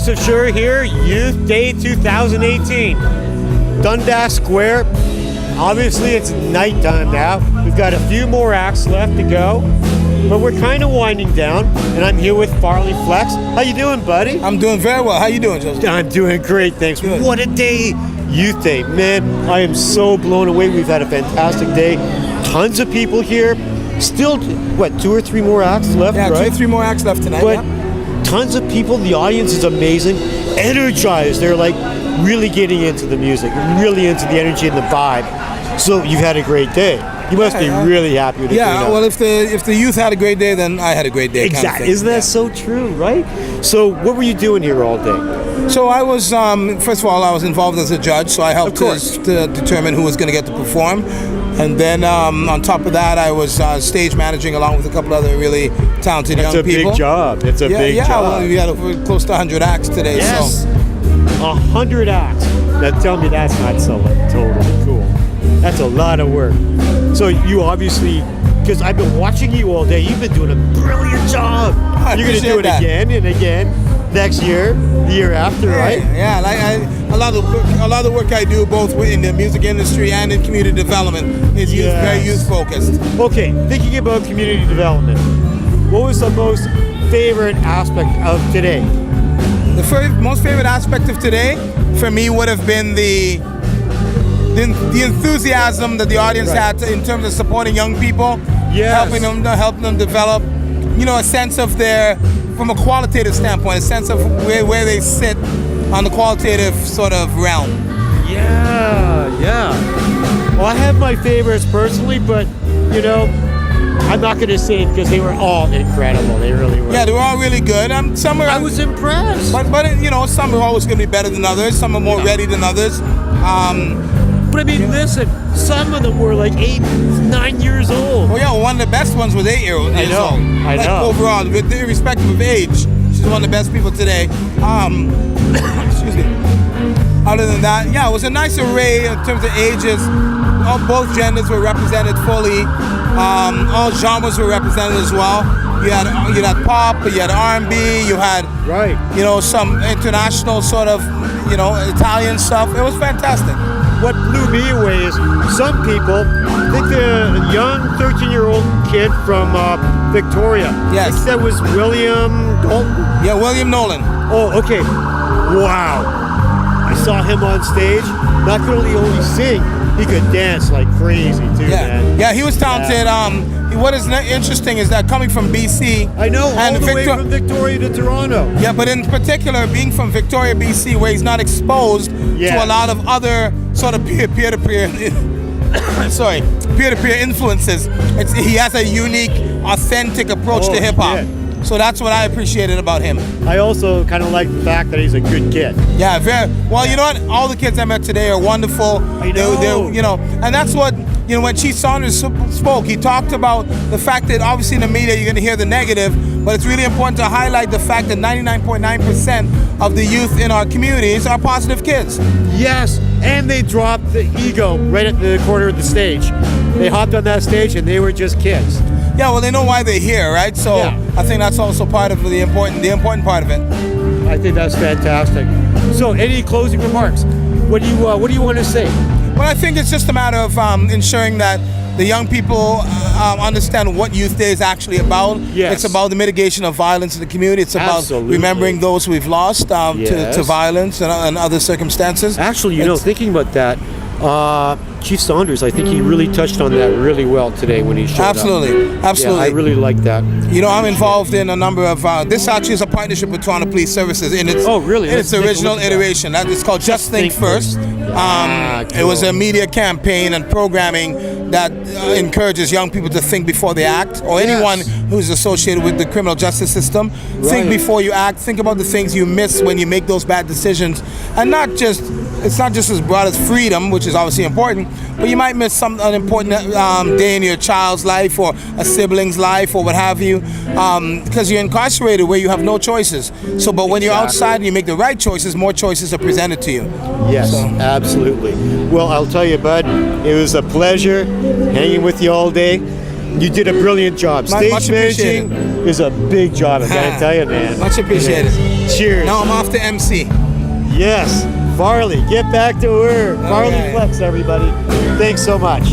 Joseph Schur here, Youth Day 2018. Dundas Square. Obviously, it's nighttime now. We've got a few more acts left to go, but we're kind of winding down, and I'm here with Farley Flex. How you doing, buddy? I'm doing very well. How you doing, Joseph? I'm doing great, thanks. Good. What a day, Youth Day. Man, I am so blown away. We've had a fantastic day. Tons of people here. Still, what, 2 or 3 more acts left, Yeah, right? 2 or 3 more acts left tonight. But yeah. tons of people. The audience is amazing. Energized. They're like really getting into the music, really into the energy and the vibe. So you've had a great day. You must be really happy with it. Yeah, well, if the youth had a great day, then I had a great day. Exactly. Kind of thing. Isn't that so true, right? So what were you doing here all day? So I was, first of all, I was involved as a judge, so I helped Of course. to determine who was going to get to perform. And then on top of that, I was stage managing along with a couple other really talented young people. It's a big job. It's a big job. Well, we had close to 100 acts today. Yes. So. 100 acts. Now tell me that's not so totally cool. That's a lot of work. So you obviously, because I've been watching you all day, you've been doing a brilliant job. You're going to do it that. again and again next year, the year after, right? Yeah, a lot of the work I do both in the music industry and in community development is very youth focused. Okay, thinking about community development, what was the most favorite aspect of today? The most favorite aspect of today for me would have been the enthusiasm that the audience had in terms of supporting young people, helping them develop, a sense of from a qualitative standpoint, a sense of where they sit on the qualitative sort of realm. Yeah. Well, I have my favorites personally, but I'm not going to say it because they were all incredible. They really were. Yeah, they were all really good. I was impressed. But some are always going to be better than others. Some are more ready than others. But I mean, listen, some of them were like 8, 9 years old. Well, yeah, one of the best ones was 8 years old. I know. Overall, irrespective of age, she's one of the best people today. Excuse me. Other than that, it was a nice array in terms of ages. Both genders were represented fully. All genres were represented as well. You had pop, you had R&B, you had some international sort of Italian stuff. It was fantastic. What blew me away is some people think the young 13-year-old kid from Victoria. Yes. I think that was William Dalton. Yeah, William Nolan. Oh, okay. Wow. I saw him on stage. Not only sing, he could dance like crazy too, man. Yeah, he was talented. What is interesting is that coming from BC, I know, all the way from Victoria to Toronto. Yeah, but in particular, being from Victoria, BC, where he's not exposed to a lot of other sort of peer-to-peer influences. He has a unique, authentic approach to hip hop. So that's what I appreciated about him. I also kind of like the fact that he's a good kid. Yeah, very well. You know what? All the kids I met today are wonderful. I know. And that's what when Chief Saunders spoke, he talked about the fact that obviously in the media you're going to hear the negative, but it's really important to highlight the fact that 99.9% of the youth in our communities are positive kids. Yes, and they dropped the ego right at the corner of the stage. They hopped on that stage and they were just kids. Yeah, well, they know why they're here, right? So I think that's also part of the important part of it. I think that's fantastic. So, any closing remarks? What do you want to say? Well, I think it's just a matter of ensuring that the young people understand what Youth Day is actually about. Yes. It's about the mitigation of violence in the community. It's about remembering those we've lost to violence and other circumstances. Actually, thinking about that, Chief Saunders, I think he really touched on that really well today when he showed up. Absolutely. Yeah, I really like that. I'm involved in a number of. This actually is a partnership with Toronto Police Services in its in its original iteration. That is called Just Think First. Cool. It was a media campaign and programming that encourages young people to think before they act, or anyone who's associated with the criminal justice system. Think before you act. Think about the things you miss when you make those bad decisions, and it's not just as broad as freedom, which is obviously important, but you might miss an important day in your child's life or a sibling's life or what have you, because you're incarcerated where you have no choices. But when you're outside and you make the right choices, more choices are presented to you. Yes, absolutely. Well, I'll tell you, bud, it was a pleasure hanging with you all day. You did a brilliant job. Stage managing, is a big job. I gotta tell you, man. Much appreciated. Cheers. Now I'm off to MC. Yes, Farley, get back to work. Farley right. Flex, everybody. Thanks so much.